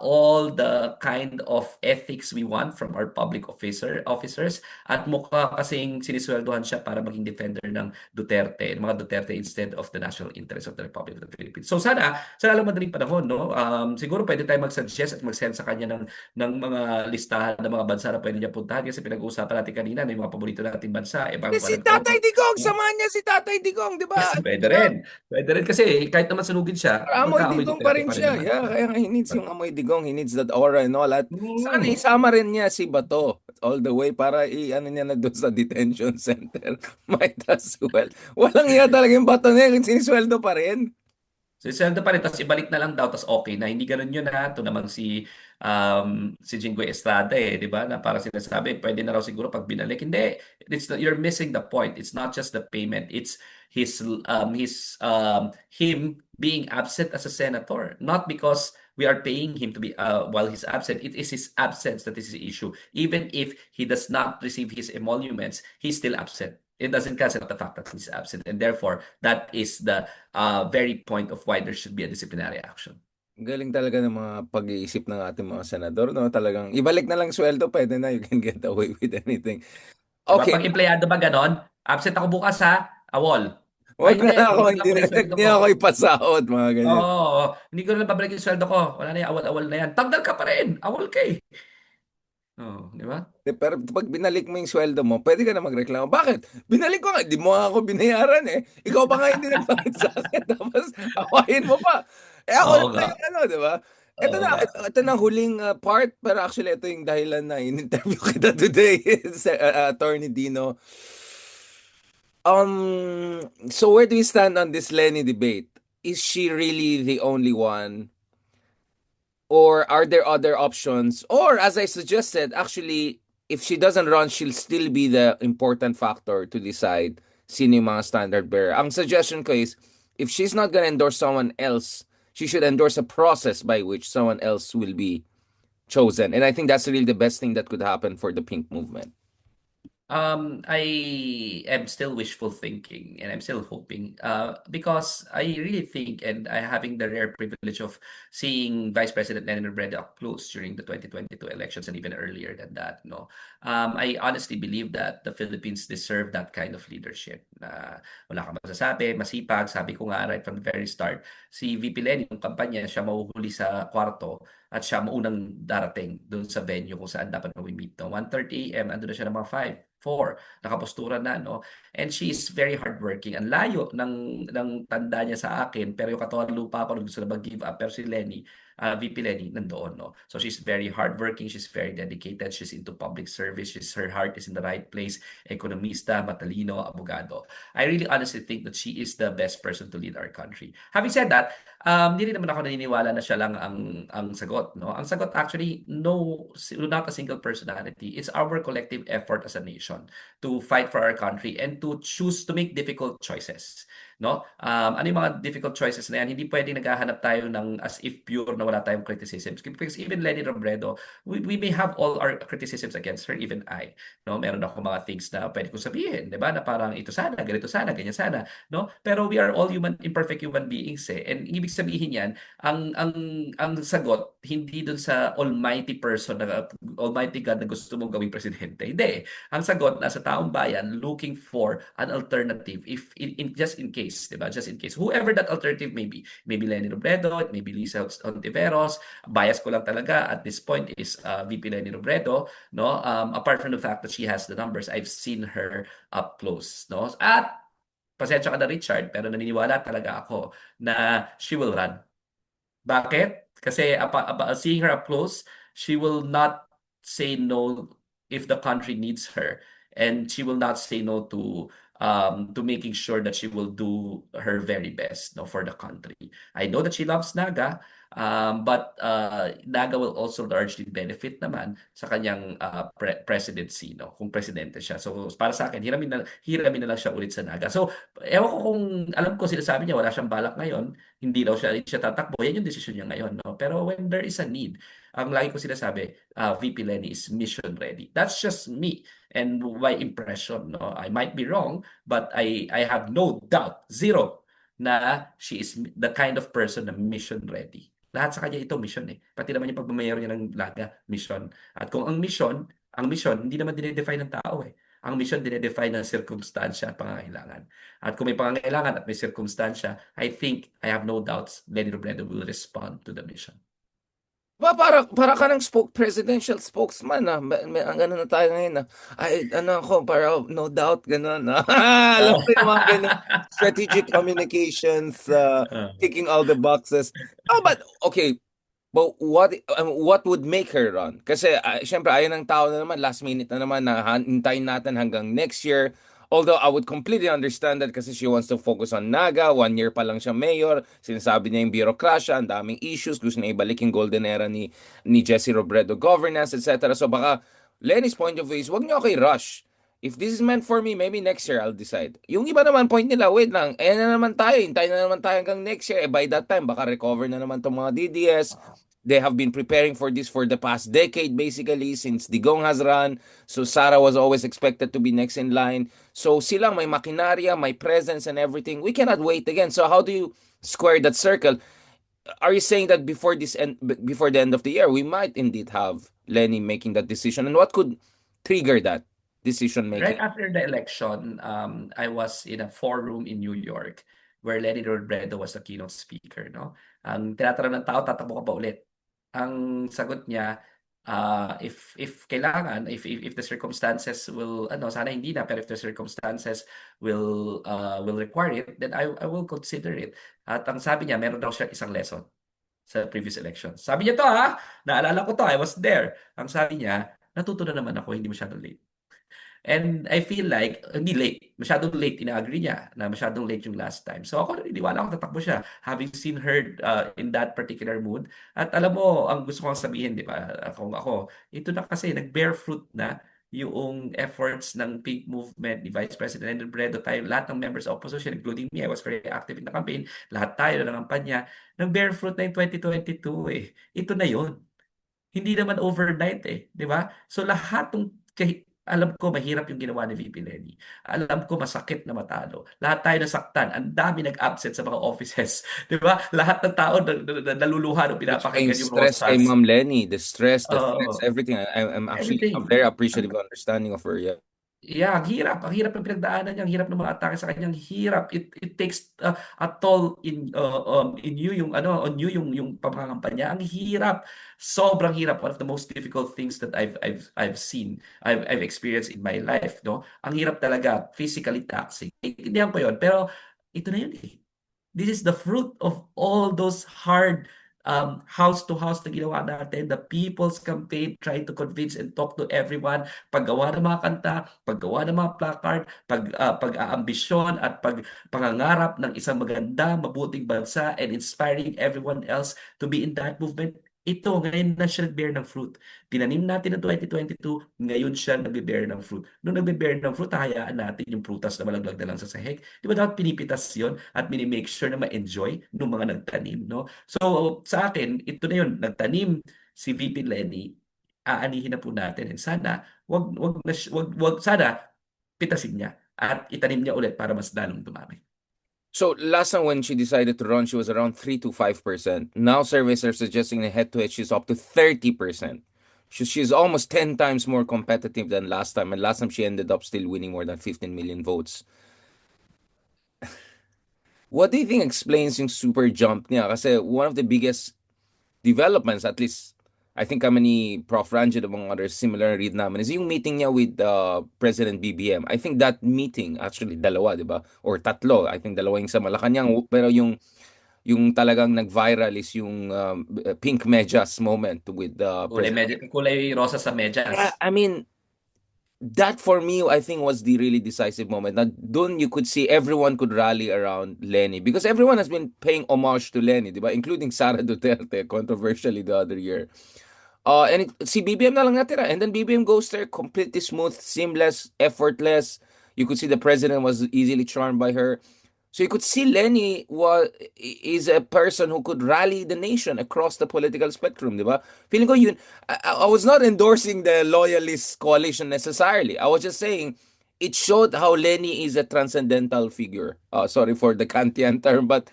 all the kind of ethics we want from our public officers at mukha kasing sinisweldohan siya para maging defender ng mga Duterte instead of the national interest of the Republic of the Philippines. So sana sa lalong madaling panahon, no, siguro pwede tayo mag-suggest at mag-send sa kanya ng mga listahan ng mga bansa na pwede niya puntahan kasi pinag-uusapan natin kanina na yung mga paborito nating bansa. Si Tatay Digong, samahan niya si Tatay Digong, di ba? Pwede rin. Pwede rin kasi kahit naman sunugin siya, Amoy magkaamoy digong pa Duterte rin pa rin siya. naman. Yeah, kaya he needs yung amoy digong. He needs that aura and all that. Sana Mm. isama rin niya si Bato all the way para i-ano niya na doon sa detention center. Might as well. Walang iya talaga yung Bato niya. Sinisweldo pa rin. So, sweldo pa rin, tapos ibalik na lang daw, tapos okay na. Hindi ganun yun ha. Ito naman si Jinggoy Estrada di ba? Na para sinasabi, pwede na raw siguro pag binalik. Hindi, you're missing the point. It's not just the payment. It's him being absent as a senator. Not because we are paying him to be while he's absent. It is his absence that is the issue. Even if he does not receive his emoluments, he's still absent. It doesn't cancel the fact that he's absent. And therefore, that is the very point of why there should be a disciplinary action. Galing talaga ng mga pag-iisip ng ating mga senador, no? Talagang ibalik na lang sweldo, pwede na. You can get away with anything. Diba? Okay. Pag empleyado ba ganon? Absent ako bukas ha? Awol. Wag na ako, hindi ko lang hindi ako ipasahod, mga ganyan. Oo, hindi ko na babalik yung sweldo ko. Wala na yung awol-awol na yan. Tanggal ka pa rin. Awol ka eh. Di ba? Pero pag binalik mo yung sweldo mo, pwede ka na magreklamo. Bakit? Binalik ko nga, di mo nga ako binayaran eh. Ikaw pa nga hindi nagbayad sa akin. Tapos, awahin mo pa. Ako Oo na nga. yung di ba? Ito Oo na, nga. ito na huling part, pero actually ito yung dahilan na in-interview kita today, Attorney Dino. So where do you stand on this Lenny debate? Is she really the only one? Or are there other options? Or as I suggested, actually, if she doesn't run, she'll still be the important factor to decide sino yung mga standard bearer. Ang suggestion ko is, if she's not gonna endorse someone else, she should endorse a process by which someone else will be chosen. And I think that's really the best thing that could happen for the pink movement. I am still wishful thinking and I'm still hoping because I really think and I having the rare privilege of seeing Vice President Lenin Robredo up close during the 2022 elections and even earlier than that, no. I honestly believe that the Philippines deserve that kind of leadership na wala kang masasabi, masipag, sabi ko nga right from the very start, si VP Lenny, yung kampanya, siya mahuhuli sa kwarto at siya maunang darating doon sa venue kung saan dapat mag-meet. No? 1:30 AM, ando na siya ng mga 5, 4, nakapostura na, no? And she is very hardworking. Ang layo ng tanda niya sa akin, pero yung katawan lupa ko gusto na mag-give up. Pero si Lenny, VP Lenny, nandoon, no? So she's very hardworking, she's very dedicated, she's into public service, her heart is in the right place, ekonomista, matalino, abogado. I really honestly think that she is the best person to lead our country. Having said that, hindi rin naman ako naniniwala na siya lang ang sagot, no? Ang sagot actually, no, not a single personality. It's our collective effort as a nation to fight for our country and to choose to make difficult choices, no? Ano yung mga difficult choices na yan? Hindi pwedeng naghahanap tayo ng as if pure na wala tayong criticisms. Because even Lenny Robredo, we may have all our criticisms against her, even I, no? Meron ako mga things na pwede ko sabihin, di ba? Na parang ito sana, ganito sana, ganyan sana, no? Pero we are all imperfect human beings eh. And ibig sabihin yan, ang sagot hindi dun sa almighty person na almighty God na gusto mong gawing presidente. Hindi. Ang sagot nasa taong bayan looking for an alternative if just in case, 'di ba? Just in case. Whoever that alternative may be. Maybe Lenny Robredo, it may be Lisa Ontiveros. Bias ko lang talaga at this point is VP Lenny Robredo, no? Apart from the fact that she has the numbers, I've seen her up close, no? At pasensya ka na Richard, pero naniniwala talaga ako na she will run. Bakit? Kasi seeing her up close, she will not say no if the country needs her. And she will not say no to making sure that she will do her very best, no, for the country. I know that she loves Naga, but Naga will also largely benefit naman sa kanyang presidency, no, kung presidente siya. So para sa akin, hiramin na lang siya ulit sa Naga. So ewan ko kung alam ko sinasabi niya wala siyang balak ngayon, hindi daw siya tatakbo. Yan yung desisyon niya ngayon, no? Pero when there is a need, ang lagi ko sinasabi, VP Lenny is mission ready. That's just me and my impression, no? I might be wrong, but I have no doubt, zero, na she is the kind of person na mission ready. Lahat sa kanya ito mission eh. Pati naman yung pagmamayor niya ng Laga, mission. At kung ang mission, hindi naman dinedefine ng tao eh. Ang mission dinedefine ng circumstansya at pangangailangan. At kung may pangangailangan at may circumstansya, I think, I have no doubts, Lenny Robredo will respond to the mission. Para ka ng presidential spokesman ang gano'n na tayo ngayon Ay, ano ako, para no doubt, gano'n Alam mo yung mga gano'n. Strategic communications, ticking all the boxes. But, okay, but what would make her run? Kasi, syempre, ayaw ng tao na naman, last minute na naman, na hintayin natin hanggang next year. Although I would completely understand that kasi she wants to focus on Naga, 1 year pa lang siya mayor, sinasabi niya yung bureaucracia, ang daming issues, gusto niya ibalik yung golden era ni Jesse Robredo governance, etc. So baka Lenny's point of view is, wag niyo ako i-rush. If this is meant for me, maybe next year I'll decide. Yung iba naman point nila, wait lang, na naman tayo, hintayin na naman tayo hanggang next year. By that time, baka recover na naman tong mga DDS. They have been preparing for this for the past decade, basically, since Digong has run. So Sara was always expected to be next in line. So silang may makinarya, may presence and everything. We cannot wait again. So how do you square that circle? Are you saying that before before the end of the year, we might indeed have Lenny making that decision? And what could trigger that decision Right making? after the election, I was in a forum in New York where Lenny Robredo was the keynote speaker, no? Ang tinatanong ng tao, tatakbo ka ba ulit? Ang sagot niya, if kailangan, if the circumstances will, sana hindi na, pero if the circumstances will require it, then I will consider it. At ang sabi niya, meron daw siya isang lesson. sa previous election. Sabi niya to ha, naalala ko to, I was there. Ang sabi niya, natuto na naman ako, hindi masyadong late. And I feel like, hindi late, masyadong late, ina-agree niya na masyadong late yung last time. So ako, naniniwala ako tatakbo siya, having seen her in that particular mood. At alam mo, ang gusto kong sabihin, di ba, ako, ito na kasi, nag-bear fruit na yung efforts ng Pink Movement, ni Vice President Lenin Robredo, tayo, lahat ng members of opposition, including me, I was very active in the campaign, lahat tayo na nangampanya, nag-bear fruit na yung 2022 eh. Ito na yun. Hindi naman overnight eh, di ba? So lahat ng alam ko mahirap yung ginawa ni VP Lenny. Alam ko masakit na matalo. Lahat tayo nasaktan. Ang dami nag-absent sa mga offices. Di ba? Lahat ng tao naluluha nung At saka yung pinapakinggan yung stress kay Rosas. Ma'am Lenny, the stress, the threats, Oo. everything. I'm actually a Everything. very appreciative understanding of her. Yeah. Yeah, ang hirap. Ang hirap ng pinagdaanan niya. Ang hirap ng mga atake sa kanya. Ang hirap. It takes a toll in you yung ano on you yung pamangakampanya. Ang hirap. Sobrang hirap. One of the most difficult things that I've seen. I've experienced in my life, no? Ang hirap talaga, physically taxing. Intindihan ko 'yon, pero ito na 'yun eh. This is the fruit of all those hard house to house na ginawa natin, the people's campaign, trying to convince and talk to everyone, paggawa ng mga kanta, paggawa ng mga placard, pag-aambisyon at pangangarap ng isang maganda, mabuting bansa and inspiring everyone else to be in that movement. Ito, ngayon na siya nag-bear ng fruit. Tinanim natin ng 2022, ngayon siya nagbe-bear ng fruit. Nung nagbe-bear ng fruit, hayaan natin yung prutas na malaglag na lang sa sahig. Di ba dapat pinipitas yon at mini-make sure na ma-enjoy ng mga nagtanim, no? So, sa akin, ito na yun, nagtanim si VP Lenny, aanihin na po natin. And sana, sana, pitasin niya at itanim niya ulit para mas lalong dumami. So last time when she decided to run, she was around 3 to 5%. Now surveys are suggesting in head-to-head she's up to 30%. She's almost 10 times more competitive than last time. And last time she ended up still winning more than 15 million votes. What do you think explains yung super jump niya? Kasi one of the biggest developments, at least I think kami ni Prof. Ranjit among others similar read namin, is yung meeting niya with President BBM. I think that meeting, actually dalawa, di ba? Or tatlo. I think dalawa yung sa Malacanang. Pero yung talagang nag-viral is yung pink medyas moment with the President. Kulay rosa sa medyas. I mean, that for me, I think was the really decisive moment. That dun you could see everyone could rally around Lenny because everyone has been paying homage to Lenny, di ba? Including Sara Duterte, controversially the other year. Si BBM na lang natira. And then BBM goes there completely smooth, seamless, effortless. You could see the president was easily charmed by her. So you could see Lenny is a person who could rally the nation across the political spectrum, di ba? Feeling ko yun, I was not endorsing the loyalist coalition necessarily. I was just saying it showed how Lenny is a transcendental figure. Sorry for the Kantian term, but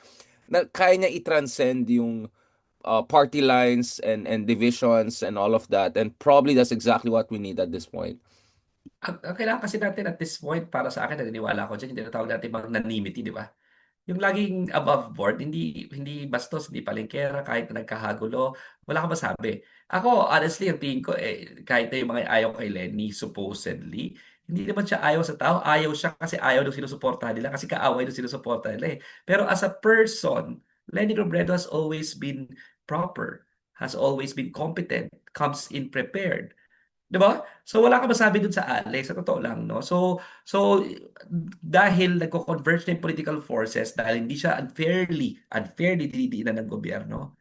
kaya niya i-transcend yung party lines and divisions and all of that. And probably that's exactly what we need at this point. Ang kailangan kasi natin at this point, para sa akin, naniniwala ako dyan, yung tinatawag natin magnanimity, di ba? Yung laging above board, hindi bastos, hindi palengkera, kahit na nagkahagulo, wala kang masabi. Ako, honestly, ang tingin ko, kahit na yung mga ayaw kay Lenny, supposedly, hindi naman siya ayaw sa tao, ayaw siya kasi ayaw nung sinusuportahan nila, kasi kaaway nung sinusuportahan nila eh. Pero as a person, Lenny Robredo has always been proper, has always been competent, comes in prepared. 'Di ba? So wala kang masabi dun sa Alex, sa totoo lang, no? So dahil nagko-converge na yung political forces, dahil hindi siya unfairly dinidiinan ng gobyerno,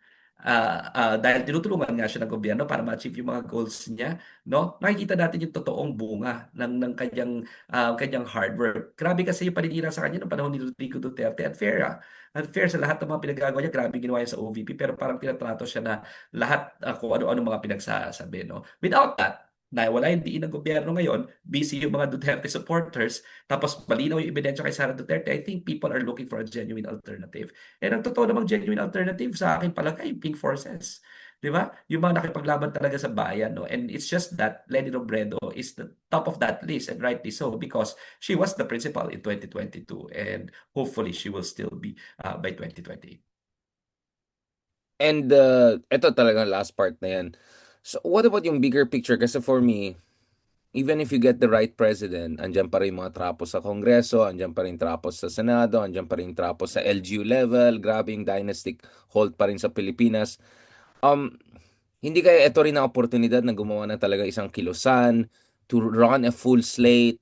dahil tinutulungan nga siya ng gobyerno para ma-achieve yung mga goals niya, no? Makikita natin yung totoong bunga ng kanyang hard work. Grabe kasi yung paninira sa kanya noong panahon ni Rodrigo Duterte. Unfair sa lahat ng mga pinagagawa niya. Grabe ginawa niya sa OVP, pero parang tinatrato siya na lahat kung ano-ano mga pinagsasabi, no? Without that, na wala yung diin ng gobyerno ngayon, busy yung mga Duterte supporters, tapos malinaw yung ebidensya kay Sara Duterte, I think people are looking for a genuine alternative. And ang totoo namang genuine alternative sa akin palagay, Pink Forces. Di ba? Yung mga nakipaglaban talaga sa bayan. No? And it's just that Leni Robredo is the top of that list, and rightly so, because she was the principal in 2022 and hopefully she will still be by 2028. And ito talaga last part na yan. So what about yung bigger picture? Kasi for me, even if you get the right president, andyan pa rin mga trapos sa Kongreso, andyan pa rin trapos sa Senado, andyan pa rin trapos sa LGU level, grabe yung dynastic hold pa rin sa Pilipinas. Um, Hindi kaya ito rin ang oportunidad na gumawa na talaga isang kilusan to run a full slate,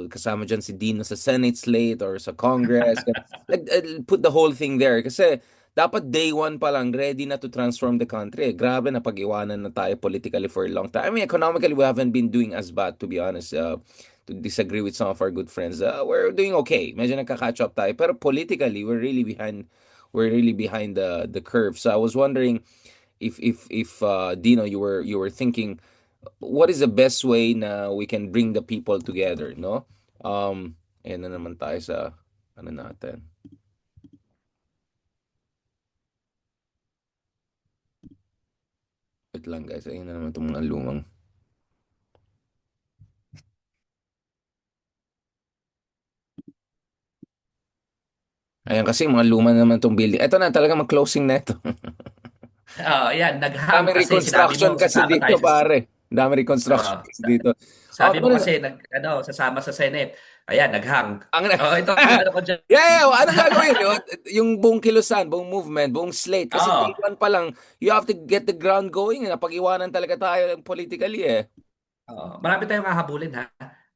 kasama dyan si Dino sa Senate slate or sa Congress. Like, put the whole thing there. Kasi dapat day one pa lang ready na to transform the country. Grabe na pag-iwanan na tayo politically for a long time. I mean, economically, we haven't been doing as bad, to be honest. To disagree with some of our good friends, we're doing okay. Medyo nagka-catch up tayo. Pero politically, we're really behind the curve. So I was wondering if Dino, you were thinking what is the best way na we can bring the people together, no? Ayan na naman tayo sa ano natin. Wait lang guys, ayun na naman itong mga lumang. Ayan kasi mga luma naman itong building. Ito na talaga mag-closing na ito. Yan, nag-hang Dami kasi sinabi reconstruction mo kasi sasama tayo dito, pare. Dami reconstruction Oo. kasi dito. Sabi mo Pero kasi sasama sa Senate. Ayan, nag-hang. ang Ito ang ano ko dyan. yeah, anong gagawin? Yung buong kilusan, buong movement, buong slate. Kasi Oo. day one pa lang, you have to get the ground going. Napag-iwanan talaga tayo politically eh. Oo. Marami tayong hahabulin ha.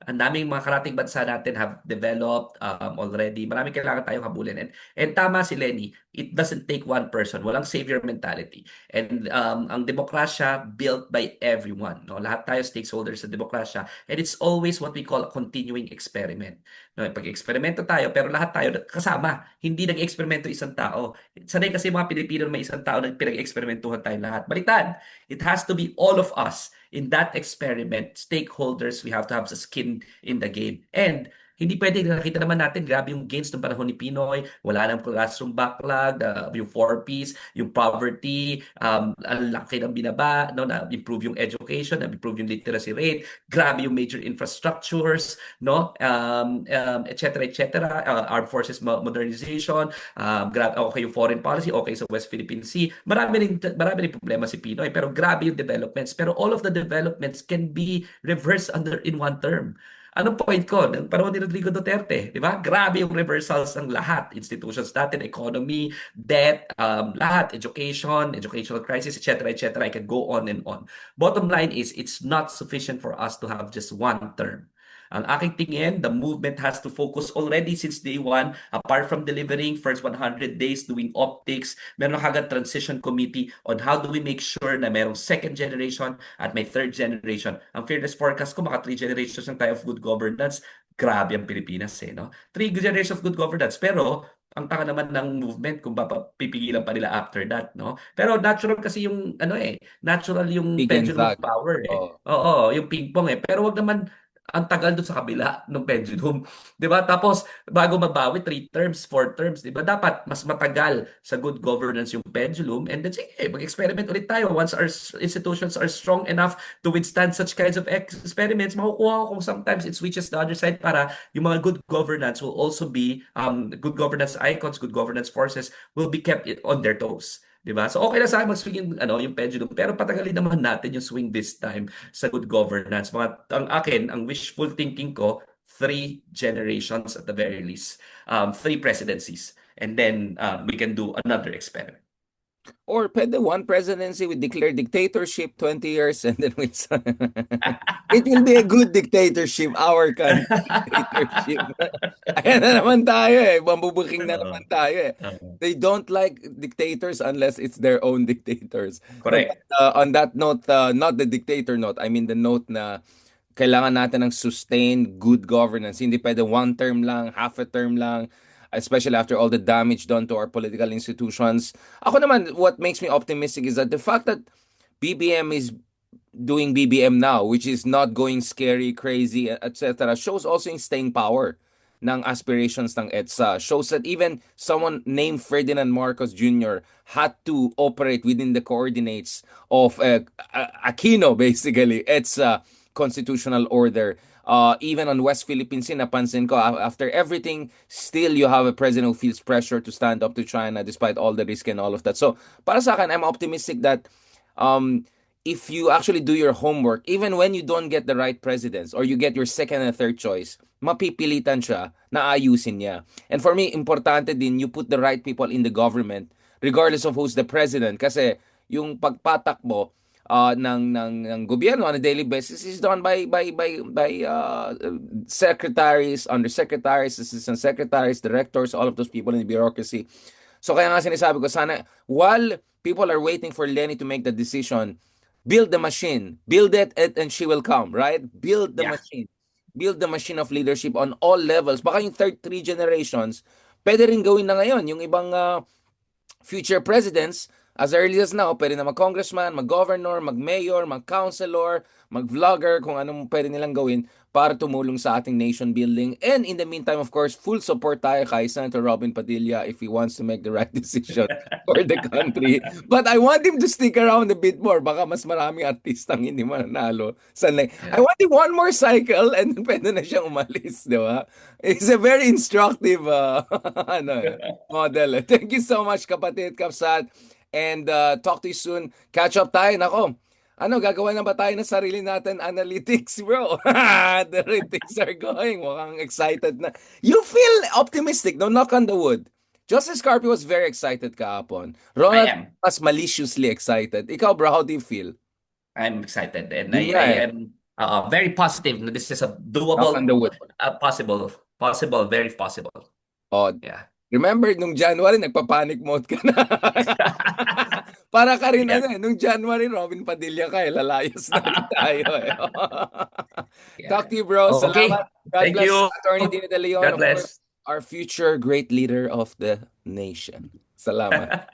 Ang daming mga karating bansa natin have developed already. Marami kailangan tayong habulin. And tama si Lenny, it doesn't take one person. Walang savior mentality. And ang demokrasya built by everyone. No? Lahat tayo stakeholders sa demokrasya. And it's always what we call a continuing experiment. No? Pag-eksperimento tayo, pero lahat tayo kasama. Hindi nag-eksperimento isang tao. Sanay kasi mga Pilipino may isang tao na pinag-eksperimentuhan tayo lahat. Baliktad, it has to be all of us in that experiment, stakeholders, we have to have the skin in the game. And hindi pwede, nakita naman natin, grabe yung gains ng panahon ni Pinoy, wala nang classroom backlog, yung 4Ps, yung poverty, ang laki ng binaba, no, na-improve yung education, na-improve yung literacy rate, grabe yung major infrastructures, no, et cetera, et cetera, armed forces modernization, grabe, okay yung foreign policy, okay sa West Philippine Sea, marami rin problema si Pinoy, pero grabe yung developments, pero all of the developments can be reversed in one term. Anong point ko? Ng panahon ni Rodrigo Duterte, di ba? Grabe yung reversals ng lahat. Institutions natin, economy, debt, lahat, educational crisis, etc., etc. I can go on and on. Bottom line is, it's not sufficient for us to have just one term. Ang aking tingin, the movement has to focus already since day one, apart from delivering first 100 days, doing optics, meron kagad transition committee on how do we make sure na merong second generation at may third generation. Ang fairness forecast ko, maka 3 generations ng tayo of good governance. Grabe ang Pilipinas eh, no? 3 generations of good governance. Pero, ang tanga naman ng movement kung pipigilan pa nila after that, no? Pero natural kasi yung, natural yung Big and pendulum of thug. power eh. Oh. Oo, yung ping-pong eh. Pero wag naman ang tagal doon sa kabila ng pendulum. 'Di ba? Tapos bago mabawi 3 terms, 4 terms, 'di ba? Dapat mas matagal sa good governance yung pendulum and then sige, mag-experiment ulit tayo once our institutions are strong enough to withstand such kinds of experiments. Makukuha ko kung sometimes it switches the other side para yung mga good governance will also be good governance icons, good governance forces will be kept on their toes. 'Di ba? So okay na sa akin mag-swing yung pendulum pero patagalin naman natin yung swing this time sa good governance. Ang akin, ang wishful thinking ko, 3 generations at the very least. 3 presidencies. And then we can do another experiment. Or pwede one presidency with declare dictatorship 20 years and then with it will be a good dictatorship, our country dictatorship. Ayan na naman tayo eh. Mambubuking na naman tayo eh. They don't like dictators unless it's their own dictators. No, Correct. but, on that note, not the dictator note, I mean the note na kailangan natin ng sustained good governance. Hindi pwede one term lang, half a term lang, especially after all the damage done to our political institutions. Ako naman, what makes me optimistic is that the fact that BBM is doing BBM now, which is not going scary, crazy, etc., shows also in staying power ng aspirations ng EDSA. Shows that even someone named Ferdinand Marcos Jr. had to operate within the coordinates of Aquino, basically, EDSA constitutional order. Even on West Philippine Sea, napansin ko, after everything, still you have a president who feels pressure to stand up to China despite all the risk and all of that. So, para sa akin, I'm optimistic that if you actually do your homework, even when you don't get the right presidents or you get your second and third choice, mapipilitan siya na ayusin niya. And for me, importante din you put the right people in the government regardless of who's the president. Kasi yung pagpatak mo ng gobyerno on a daily basis is done by secretaries, undersecretaries, assistant secretaries, directors, all of those people in the bureaucracy. So kaya nga sinasabi ko, sana while people are waiting for Lenny to make the decision, build the machine, build it and she will come, right? Build the Yeah. machine. Build the machine of leadership on all levels. Baka yung third three generations, pwede rin gawin na ngayon. Yung ibang future presidents, as early as now, pwede na mag-congressman, mag-governor, mag-mayor, mag-councilor, mag-vlogger, kung anong pwede nilang gawin para tumulong sa ating nation building. And in the meantime, of course, full support tayo kay Senator Robin Padilla if he wants to make the right decision for the country. But I want him to stick around a bit more. Baka mas maraming artistang hindi mananalo. I want him one more cycle and then pwede na siyang umalis, di ba? It's a very instructive model. Thank you so much, kapatid, Kapsat. And talk to you soon. Catch up tayo. Nako, gagawa na ba tayo ng sarili natin analytics, bro? The ratings are going. Mukhang excited na. You feel optimistic, no? Knock on the wood. Justice Carpio was very excited kahapon. I Ronald am. was maliciously excited. Ikaw, bro, how do you feel? I'm excited and Yun I nga eh. am very positive na this is a Knock doable, on the wood. possible, very possible. Oh, Yeah. remember, nung January, nagpa-panic mode ka na. Para ka rin, Yeah. nung January, Robin Padilla ka, lalayas na rin tayo. Yeah. Talk to you, bro. Oh, okay. Salamat. God Thank bless, you. Attorney Dino De Leon, God of course, bless. our future great leader of the nation. Salamat.